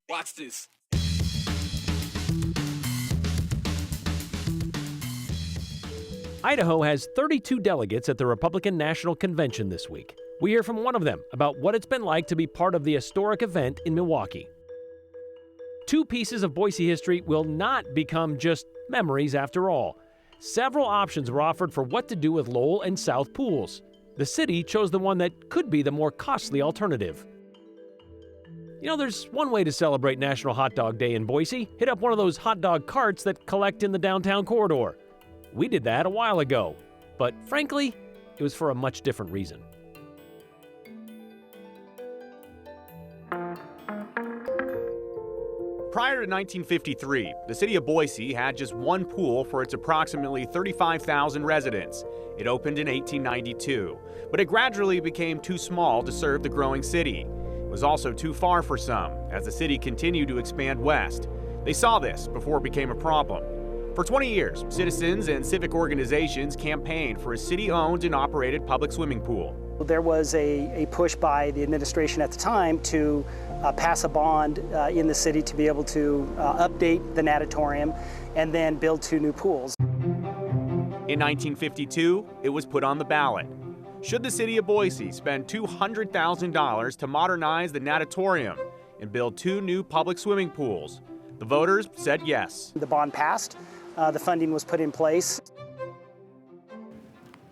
Watch this. Idaho has 32 delegates at the Republican National Convention this week. We hear from one of them about what it's been like to be part of the historic event in Milwaukee. Two pieces of Boise history will not become just memories after all. Several options were offered for what to do with Lowell and South Pools. The city chose the one that could be the more costly alternative. You know, there's one way to celebrate National Hot Dog Day in Boise. Hit up one of those hot dog carts that collect in the downtown corridor. We did that a while ago, but frankly, it was for a much different reason. Prior to 1953, the city of Boise had just one pool for its approximately 35,000 residents. It opened in 1892, but it gradually became too small to serve the growing city. It was also too far for some, as the city continued to expand west. They saw this before it became a problem. For 20 years, citizens and civic organizations campaigned for a city-owned and operated public swimming pool. There was a push by the administration at the time to pass a bond in the city to be able to update the natatorium and then build 2 new pools. In 1952, it was put on the ballot. Should the city of Boise spend $200,000 to modernize the natatorium and build 2 new public swimming pools? The voters said yes. The bond passed. The funding was put in place.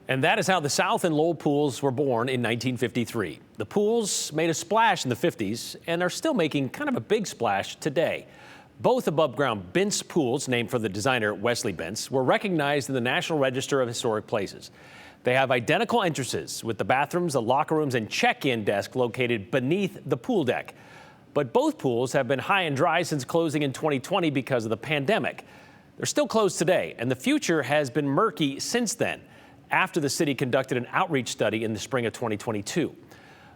And that is how the South and Lowell pools were born in 1953. The pools made a splash in the 50s and are still making kind of a big splash today. Both above-ground Bentz pools, named for the designer Wesley Bentz, were recognized in the National Register of Historic Places. They have identical entrances with the bathrooms, the locker rooms, and check-in desk located beneath the pool deck. But both pools have been high and dry since closing in 2020 because of the pandemic. They're still closed today, and the future has been murky since then, after the city conducted an outreach study in the spring of 2022.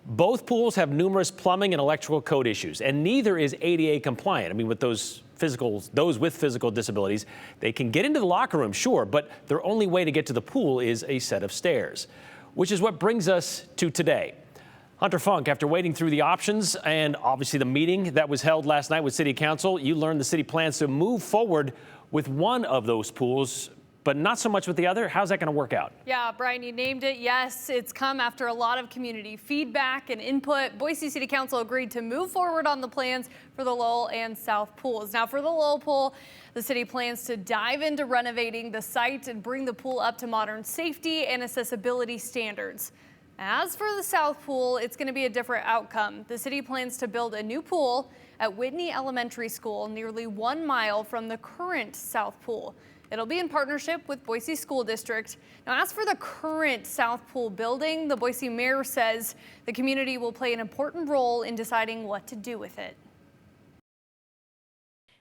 Both pools have numerous plumbing and electrical code issues, and neither is ADA compliant. I mean, with those with physical disabilities, they can get into the locker room, sure, but their only way to get to the pool is a set of stairs, which is what brings us to today. Hunter Funk, after wading through the options and obviously the meeting that was held last night with City Council, you learned the city plans to move forward with one of those pools, but not so much with the other. How's that going to work out? Yeah, Brian, you named it. Yes, it's come after a lot of community feedback and input. Boise City Council agreed to move forward on the plans for the Lowell and South pools. Now, for the Lowell pool, the city plans to dive into renovating the site and bring the pool up to modern safety and accessibility standards. As for the South pool, it's going to be a different outcome. The city plans to build a new pool at Whitney Elementary School, nearly 1 mile from the current South pool. It'll be in partnership with Boise School District. Now, as for the current South Pool building, the Boise mayor says the community will play an important role in deciding what to do with it.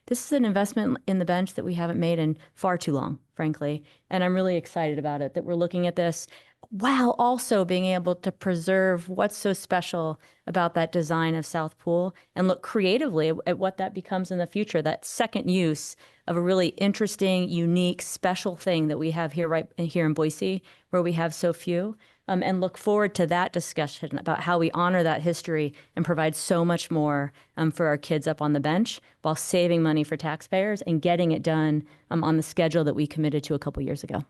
This is an investment in the bench that we haven't made in far too long, frankly. And I'm really excited about it, that we're looking at this while also being able to preserve what's so special about that design of South Pool and look creatively at what that becomes in the future, that second use of a really interesting, unique, special thing that we have here right here in Boise, where we have so few, and look forward to that discussion about how we honor that history and provide so much more for our kids up on the bench while saving money for taxpayers and getting it done on the schedule that we committed to a couple years ago.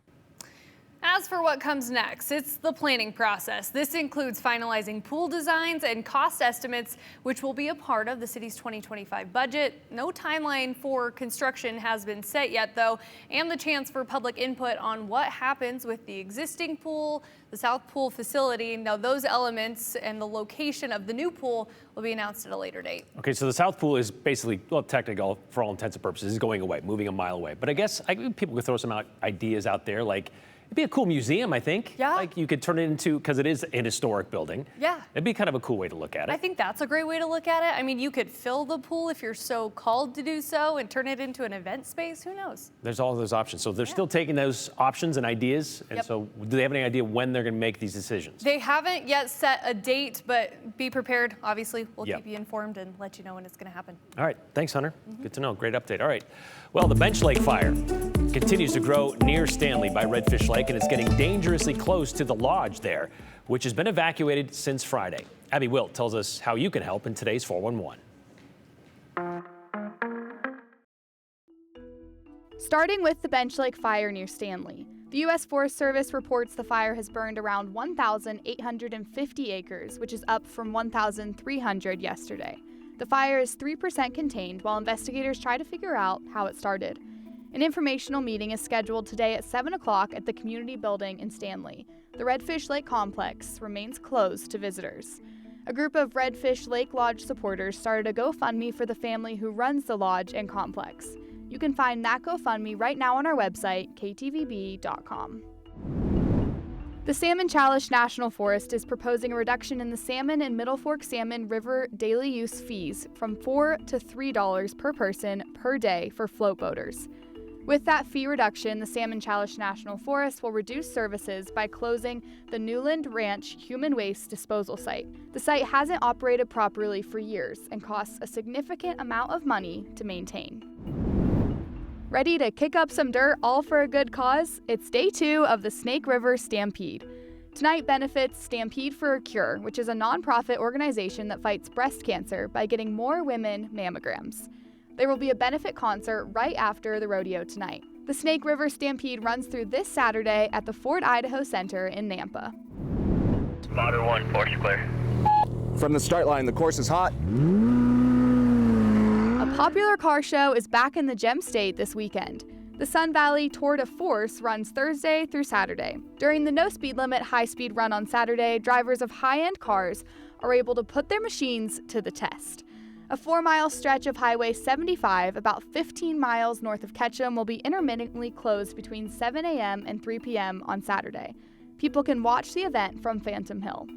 As for what comes next, it's the planning process. This includes finalizing pool designs and cost estimates, which will be a part of the city's 2025 budget. No timeline for construction has been set yet, though, and the chance for public input on what happens with the existing pool, the South Pool facility. Now, those elements and the location of the new pool will be announced at a later date. Okay, so the South Pool is basically, well, technical for all intents and purposes, is going away, moving a mile away. But I guess people could throw some ideas out there, like, it'd be a cool museum, I think. Yeah. Like you could turn it into, because it is an historic building. Yeah. It'd be kind of a cool way to look at it. I think that's a great way to look at it. I mean, you could fill the pool if you're so called to do so and turn it into an event space. Who knows? There's all those options. So they're still taking those options and ideas. And so do they have any idea when they're going to make these decisions? They haven't yet set a date, but be prepared. Obviously, we'll keep you informed and let you know when it's going to happen. All right. Thanks, Hunter. Good to know. Great update. All right. Well, the Bench Lake fire continues to grow near Stanley by Redfish Lake, and it's getting dangerously close to the lodge there, which has been evacuated since Friday. Abby Wilt tells us how you can help in today's 411. Starting with the Bench Lake fire near Stanley. The U.S. Forest Service reports the fire has burned around 1,850 acres, which is up from 1,300 yesterday. The fire is 3% contained while investigators try to figure out how it started. An informational meeting is scheduled today at 7 o'clock at the community building in Stanley. The Redfish Lake complex remains closed to visitors. A group of Redfish Lake Lodge supporters started a GoFundMe for the family who runs the lodge and complex. You can find that GoFundMe right now on our website, ktvb.com. The Salmon Chalice National Forest is proposing a reduction in the salmon and Middle Fork Salmon River daily use fees from $4 to $3 per person per day for float boaters. With that fee reduction, the Salmon Chalice National Forest will reduce services by closing the Newland Ranch human waste disposal site. The site hasn't operated properly for years and costs a significant amount of money to maintain. Ready to kick up some dirt all for a good cause? It's day 2 of the Snake River Stampede. Tonight benefits Stampede for a Cure, which is a nonprofit organization that fights breast cancer by getting more women mammograms. There will be a benefit concert right after the rodeo tonight. The Snake River Stampede runs through this Saturday at the Ford Idaho Center in Nampa. Spotter 1, course clear. From the start line, the course is hot. A popular car show is back in the Gem State this weekend. The Sun Valley Tour de Force runs Thursday through Saturday. During the no speed limit high-speed run on Saturday, drivers of high-end cars are able to put their machines to the test. A 4-mile stretch of Highway 75, about 15 miles north of Ketchum, will be intermittently closed between 7 a.m. and 3 p.m. on Saturday. People can watch the event from Phantom Hill.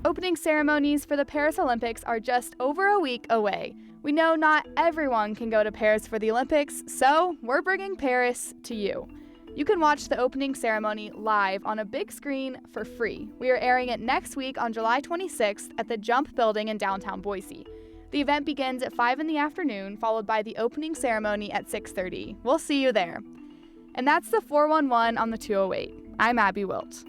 Opening ceremonies for the Paris Olympics are just over a week away. We know not everyone can go to Paris for the Olympics, so we're bringing Paris to you. You can watch the opening ceremony live on a big screen for free. We are airing it next week on July 26th at the Jump Building in downtown Boise. The event begins at 5 in the afternoon, followed by the opening ceremony at 6:30. We'll see you there. And that's the 411 on the 208. I'm Abby Wilt.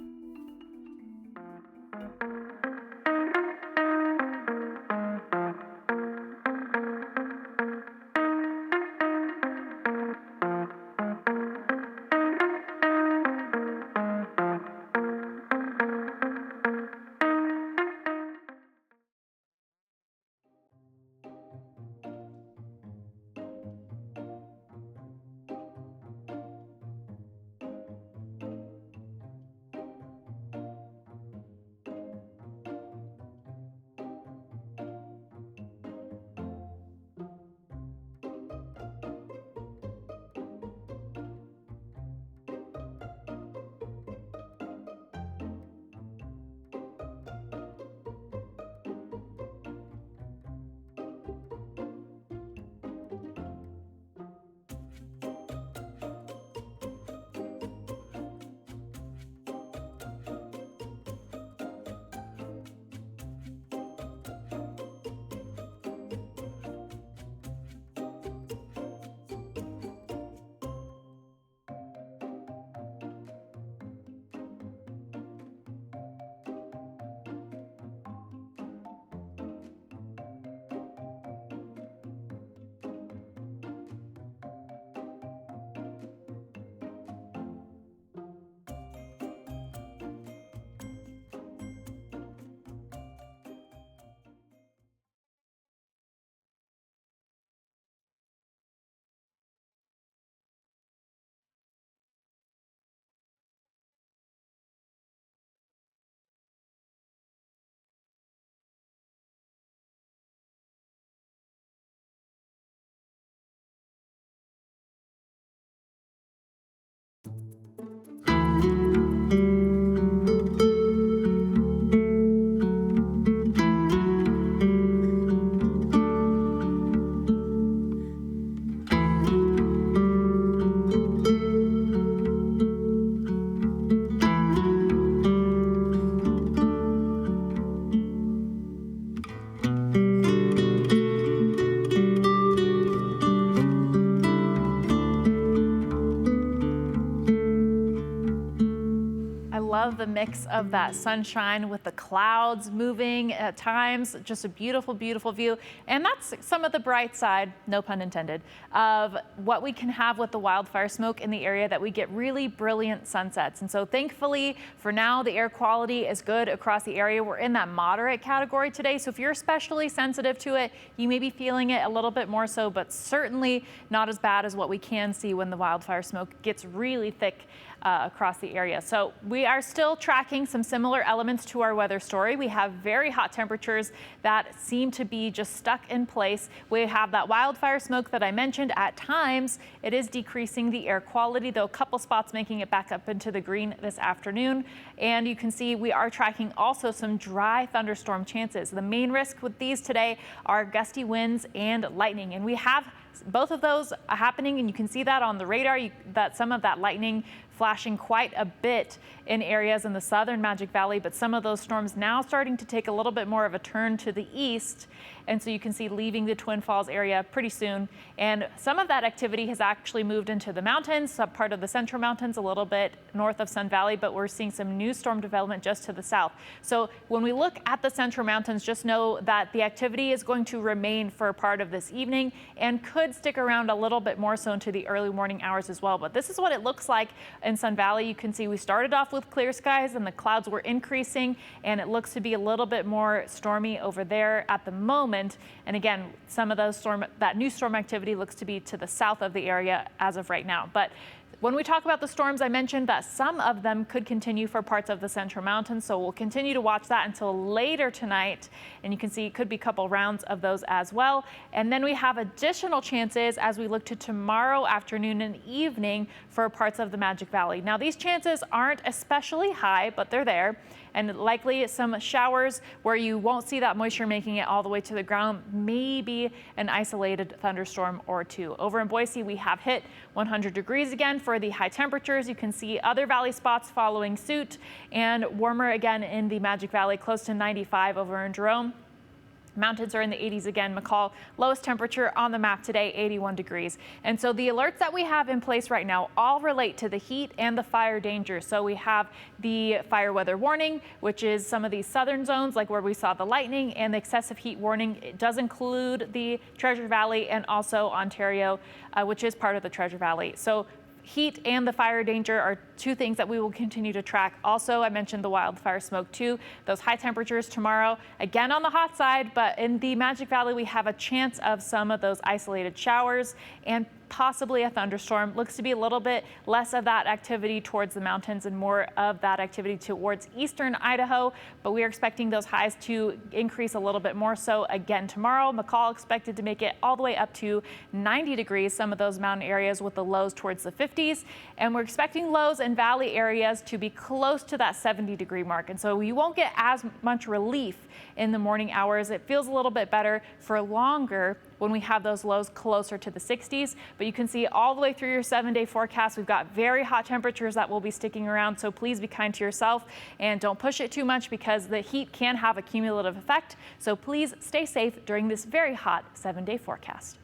mix of that sunshine with the clouds moving at times. Just a beautiful, beautiful view. And that's some of the bright side, no pun intended, of what we can have with the wildfire smoke in the area, that we get really brilliant sunsets. And so thankfully, for now, the air quality is good across the area. We're in that moderate category today. So if you're especially sensitive to it, you may be feeling it a little bit more so, but certainly not as bad as what we can see when the wildfire smoke gets really thick across the area. So we are still tracking some similar elements to our weather story. We have very hot temperatures that seem to be just stuck in place. We have that wildfire smoke that I mentioned. At times, it is decreasing the air quality, though a couple spots making it back up into the green this afternoon. And you can see we are tracking also some dry thunderstorm chances. The main risk with these today are gusty winds and lightning, and we have both of those happening, and you can see that on the radar, that some of that lightning flashing quite a bit in areas in the southern Magic Valley, but some of those storms now starting to take a little bit more of a turn to the east. And so you can see leaving the Twin Falls area pretty soon. And some of that activity has actually moved into the mountains, some part of the Central Mountains, a little bit north of Sun Valley, but we're seeing some new storm development just to the south. So when we look at the Central Mountains, just know that the activity is going to remain for a part of this evening and could stick around a little bit more so into the early morning hours as well. But this is what it looks like in Sun Valley. You can see we started off with clear skies and the clouds were increasing, and it looks to be a little bit more stormy over there at the moment. And again, some of that new storm activity looks to be to the south of the area as of right now. But when we talk about the storms, I mentioned that some of them could continue for parts of the Central Mountains, so we'll continue to watch that until later tonight. And you can see it could be a couple rounds of those as well. And then we have additional chances as we look to tomorrow afternoon and evening for parts of the Magic Valley. Now, these chances aren't especially high, but they're there. And likely some showers where you won't see that moisture making it all the way to the ground, maybe an isolated thunderstorm or two. Over in Boise, we have hit 100 degrees again for the high temperatures. You can see other valley spots following suit, and warmer again in the Magic Valley, close to 95 over in Jerome. Mountains are in the 80s again. McCall, lowest temperature on the map today, 81 degrees. And so the alerts that we have in place right now all relate to the heat and the fire danger. So we have the fire weather warning, which is some of these southern zones, like where we saw the lightning, and the excessive heat warning. It does include the Treasure Valley and also Ontario, which is part of the Treasure Valley. So heat and the fire danger are two things that we will continue to track. Also, I mentioned the wildfire smoke too. Those high temperatures tomorrow, again on the hot side, but in the Magic Valley, we have a chance of some of those isolated showers and possibly a thunderstorm. Looks to be a little bit less of that activity towards the mountains and more of that activity towards eastern Idaho, but we are expecting those highs to increase a little bit more so again tomorrow. McCall expected to make it all the way up to 90 degrees, some of those mountain areas with the lows towards the 50s, and we're expecting lows in valley areas to be close to that 70-degree mark. And so you won't get as much relief in the morning hours. It feels a little bit better for longer when we have those lows closer to the 60s. But you can see all the way through your 7-day forecast, we've got very hot temperatures that will be sticking around. So please be kind to yourself and don't push it too much, because the heat can have a cumulative effect. So please stay safe during this very hot 7-day forecast.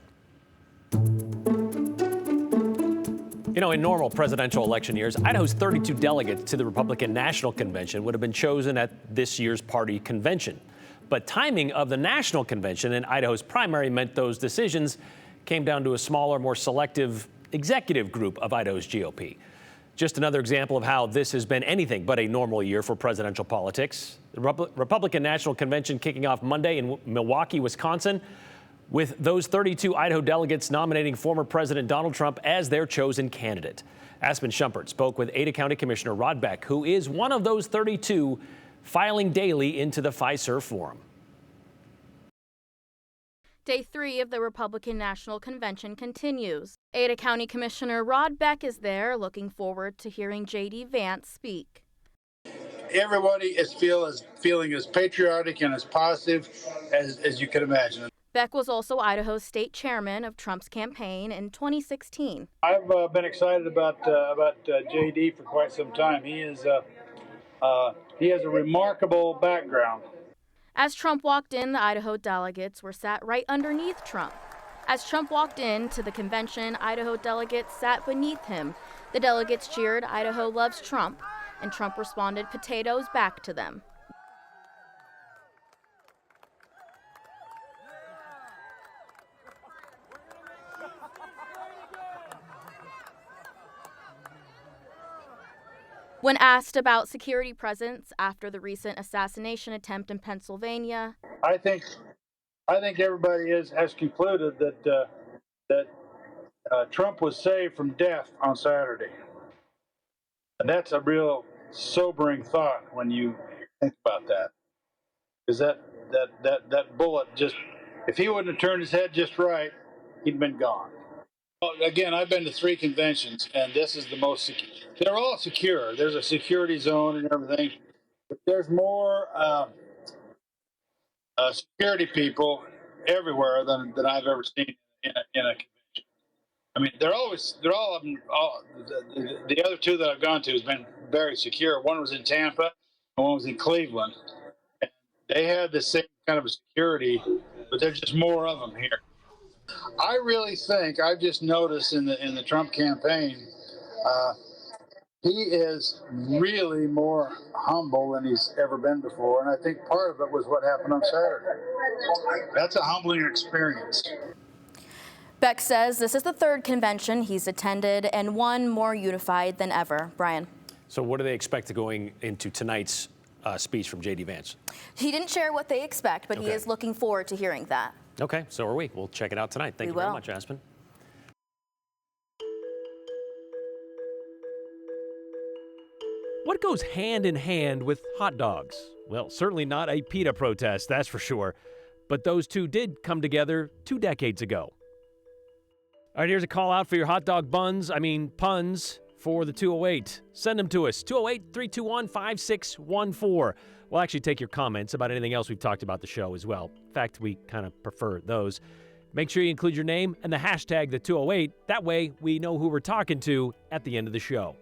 You know, in normal presidential election years, Idaho's 32 delegates to the Republican National Convention would have been chosen at this year's party convention. But timing of the national convention and Idaho's primary meant those decisions came down to a smaller, more selective executive group of Idaho's GOP. Just another example of how this has been anything but a normal year for presidential politics. The Republican National Convention kicking off Monday in Milwaukee, Wisconsin, with those 32 Idaho delegates nominating former President Donald Trump as their chosen candidate. Aspen Shumpert spoke with Ada County Commissioner Rod Beck, who is one of those 32 filing daily into the Fiserv Forum. Day 3 of the Republican National Convention continues. Ada County Commissioner Rod Beck is there, looking forward to hearing J.D. Vance speak. Everybody is feeling as patriotic and as positive as you can imagine. Beck was also Idaho's state chairman of Trump's campaign in 2016. I've been excited about J.D. for quite some time. He has a remarkable background. As Trump walked in, the Idaho delegates were sat right underneath Trump. As Trump walked into the convention, Idaho delegates sat beneath him. The delegates cheered "Idaho loves Trump." and Trump responded potatoes back to them. When asked about security presence after the recent assassination attempt in Pennsylvania, I think everybody has concluded that Trump was saved from death on Saturday, and that's a real sobering thought when you think about that. Because that bullet just, if he wouldn't have turned his head just right, he'd been gone. Well, again, I've been to 3 conventions, and this is the most secure. They're all secure. There's a security zone and everything, but there's more security people everywhere than I've ever seen in a convention. I mean, they're all of them. The other 2 that I've gone to has been very secure. One was in Tampa, and one was in Cleveland. And they had the same kind of security, but there's just more of them here. I really think I've just noticed in the Trump campaign, he is really more humble than he's ever been before, and I think part of it was what happened on Saturday. That's a humbling experience. Beck says this is the 3rd convention he's attended and one more unified than ever. Brian. So what do they expect going into tonight's speech from J.D. Vance? He didn't share what they expect, but he is looking forward to hearing that. Okay, so are we. We'll check it out tonight. Thank you very much, Aspen. What goes hand in hand with hot dogs? Well, certainly not a PETA protest, that's for sure. But those two did come together 2 decades ago. All right, here's a call out for your hot dog puns for the 208. Send them to us, 208-321-5614. We'll actually take your comments about anything else we've talked about the show as well. In fact, we kind of prefer those. Make sure you include your name and the hashtag the 208. That way we know who we're talking to at the end of the show.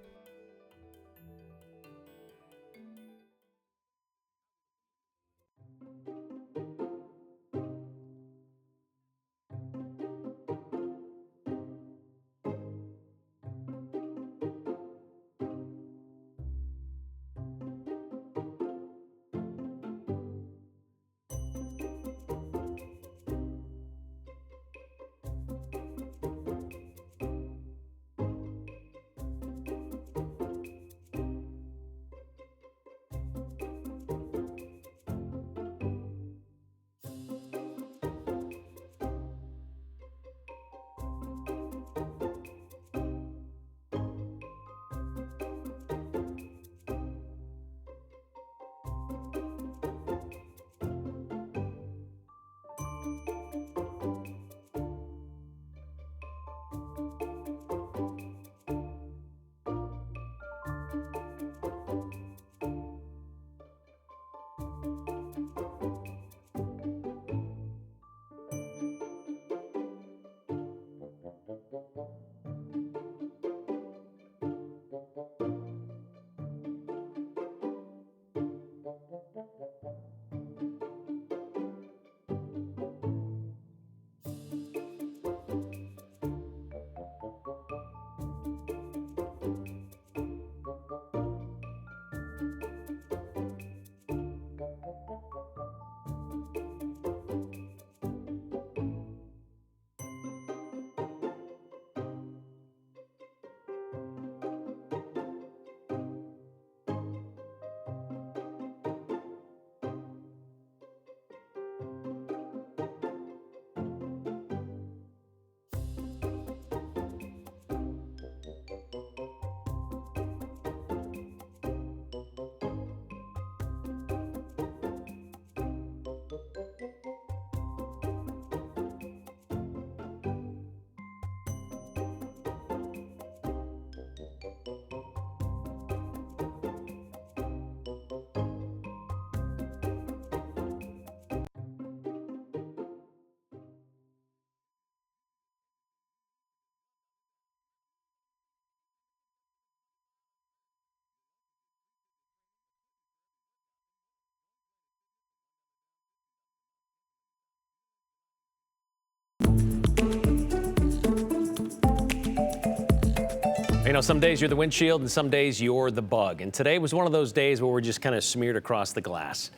You know, some days you're the windshield and some days you're the bug. And today was one of those days where we're just kind of smeared across the glass.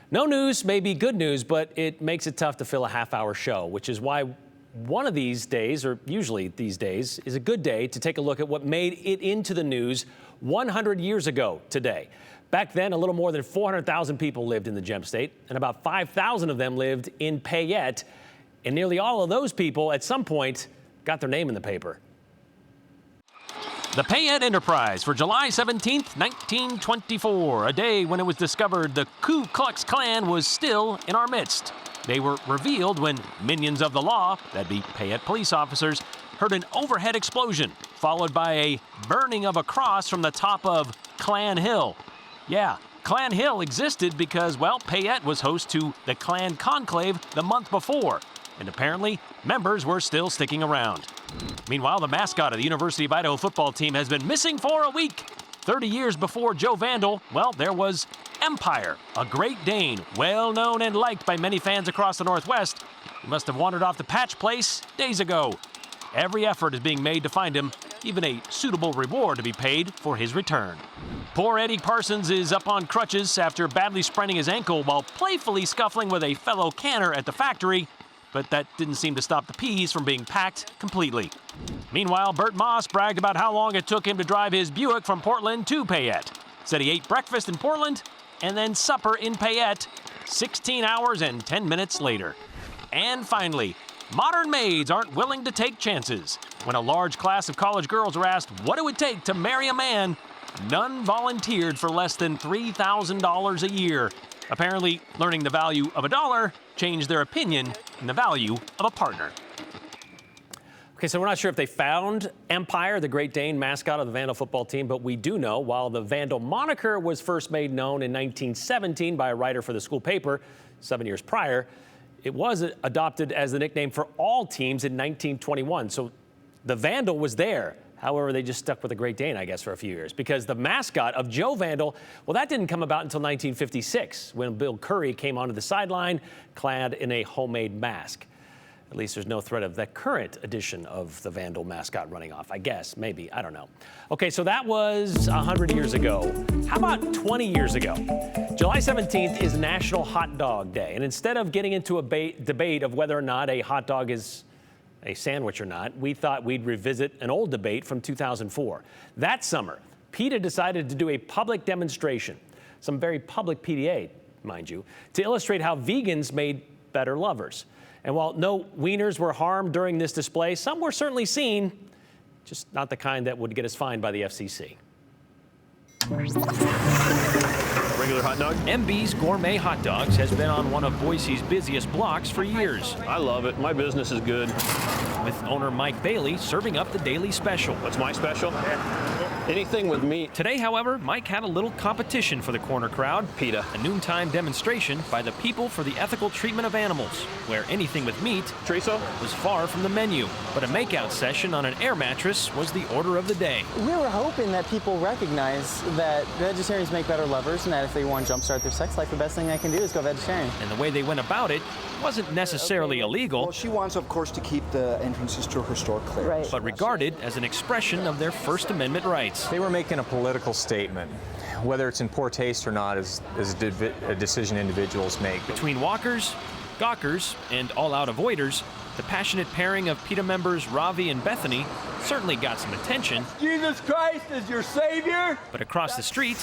No news may be good news, but it makes it tough to fill a half-hour show, which is why one of these days, or usually these days, is a good day to take a look at what made it into the news 100 years ago today. Back then, a little more than 400,000 people lived in the Gem State, and about 5,000 of them lived in Payette. And nearly all of those people, at some point, got their name in the paper. The Payette Enterprise for July 17th, 1924, a day when it was discovered the Ku Klux Klan was still in our midst. They were revealed when minions of the law, that'd be Payette police officers, heard an overhead explosion, followed by a burning of a cross from the top of Klan Hill. Yeah, Klan Hill existed because, well, Payette was host to the Klan Conclave the month before, and apparently members were still sticking around. Meanwhile, the mascot of the University of Idaho football team has been missing for a week. 30 years before Joe Vandal, well, there was Empire, a Great Dane, well known and liked by many fans across the Northwest. He must have wandered off the Patch Place days ago. Every effort is being made to find him, even a suitable reward to be paid for his return. Poor Eddie Parsons is up on crutches after badly spraining his ankle while playfully scuffling with a fellow canner at the factory, but that didn't seem to stop the peas from being packed completely. Meanwhile, Bert Moss bragged about how long it took him to drive his Buick from Portland to Payette. Said he ate breakfast in Portland and then supper in Payette 16 hours and 10 minutes later. And finally, modern maids aren't willing to take chances. When a large class of college girls were asked what it would take to marry a man, none volunteered for less than $3,000 a year. Apparently, learning the value of a dollar changed their opinion in the value of a partner. Okay, so we're not sure if they found Empire, the Great Dane mascot of the Vandal football team, but we do know while the Vandal moniker was first made known in 1917 by a writer for the school paper 7 years prior, it was adopted as the nickname for all teams in 1921. So the Vandal was there. However, they just stuck with the Great Dane, I guess, for a few years, because the mascot of Joe Vandal, well, that didn't come about until 1956, when Bill Curry came onto the sideline clad in a homemade mask. At least there's no threat of the current edition of the Vandal mascot running off, I guess, maybe, I don't know. Okay, so that was 100 years ago. How about 20 years ago? July 17th is National Hot Dog Day, and instead of getting into a debate of whether or not a hot dog is a sandwich or not, we thought we'd revisit an old debate from 2004. That summer, PETA decided to do a public demonstration, some very public PDA, mind you, to illustrate how vegans made better lovers. And while no wieners were harmed during this display, some were certainly seen, just not the kind that would get us fined by the FCC. Regular hot dog? MB's Gourmet Hot Dogs has been on one of Boise's busiest blocks for years. I love it. My business is good. With owner Mike Bailey serving up the daily special. What's my special? Anything with meat. Today, however, Mike had a little competition for the corner crowd. PETA. A noontime demonstration by the People for the Ethical Treatment of Animals, where anything with meat was far from the menu. But a makeout session on an air mattress was the order of the day. We were hoping that people recognize that vegetarians make better lovers, and that if they want to jumpstart their sex life, the best thing they can do is go vegetarian. And the way they went about it wasn't necessarily illegal. Well, she wants, of course, to keep the entrances to her store clear. Right. But regarded as an expression of their First Amendment rights. They were making a political statement. Whether it's in poor taste or not is a decision individuals make. Between walkers, gawkers, and all-out avoiders, the passionate pairing of PETA members Ravi and Bethany certainly got some attention. Jesus Christ is your savior! But across the street,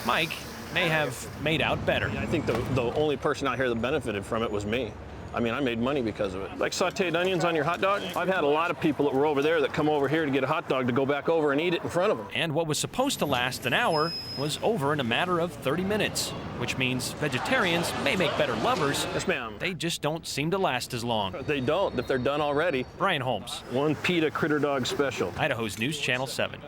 Mike may have made out better. I think the only person out here that benefited from it was me. I mean, I made money because of it. Like sauteed onions on your hot dog. I've had a lot of people that were over there that come over here to get a hot dog to go back over and eat it in front of them. And what was supposed to last an hour was over in a matter of 30 minutes, which means vegetarians may make better lovers. Yes, ma'am. They just don't seem to last as long. They don't, if they're done already. Brian Holmes. One PETA Critter Dog Special. Idaho's News Channel 7.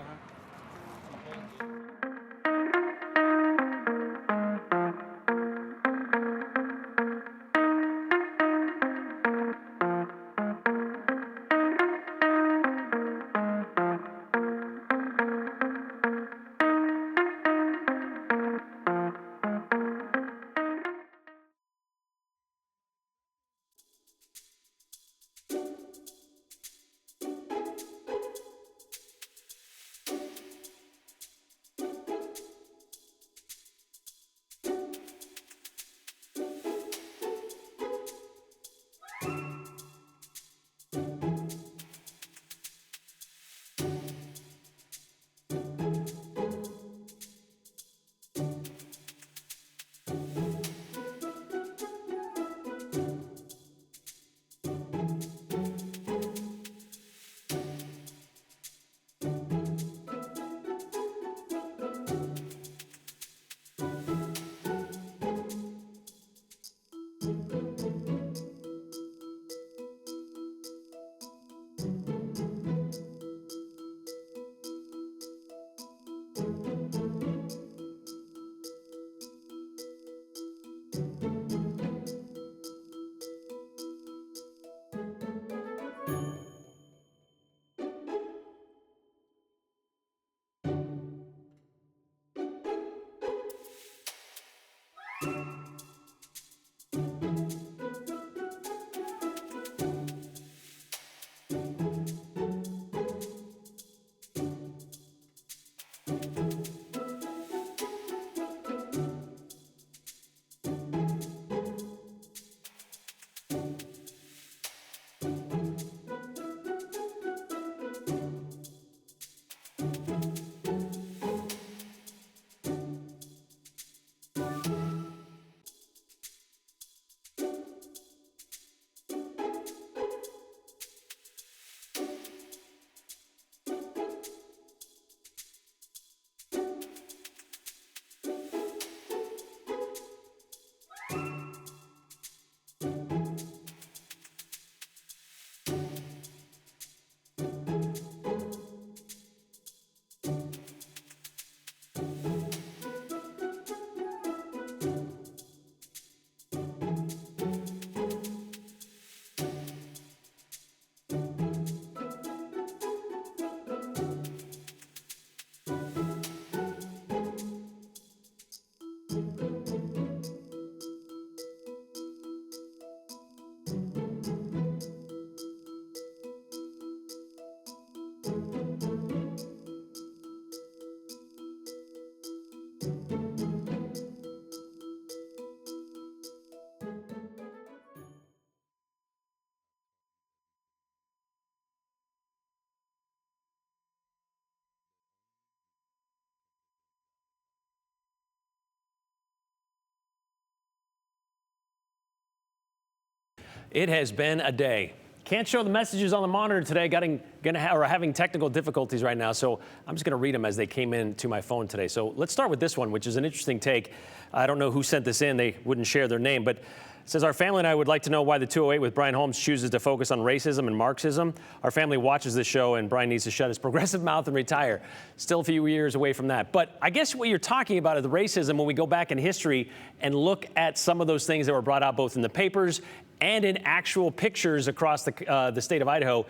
It has been a day. Can't show the messages on the monitor today. Having technical difficulties right now, so I'm just going to read them as they came in to my phone today. So let's start with this one, which is an interesting take. I don't know who sent this in. They wouldn't share their name, but it says, our family and I would like to know why the 208 with Brian Holmes chooses to focus on racism and Marxism. Our family watches this show, and Brian needs to shut his progressive mouth and retire. Still a few years away from that. But I guess what you're talking about is the racism when we go back in history and look at some of those things that were brought out both in the papers and in actual pictures across the state of Idaho.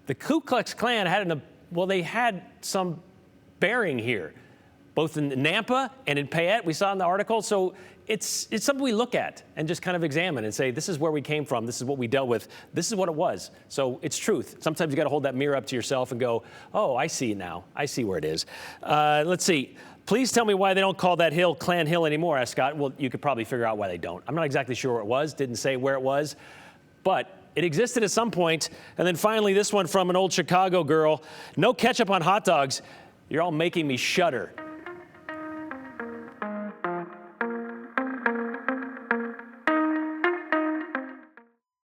The Ku Klux Klan they had some bearing here, both in Nampa and in Payette, we saw in the article. So it's something we look at and just kind of examine and say, this is where we came from, this is what we dealt with, this is what it was. So it's truth. Sometimes you got to hold that mirror up to yourself and go, oh, I see now. I see where it is. Let's see. Please tell me why they don't call that hill Klan Hill anymore, asked Scott. Well, you could probably figure out why they don't. I'm not exactly sure where it was, didn't say where it was, but it existed at some point. And then finally, this one from an old Chicago girl. No ketchup on hot dogs. You're all making me shudder.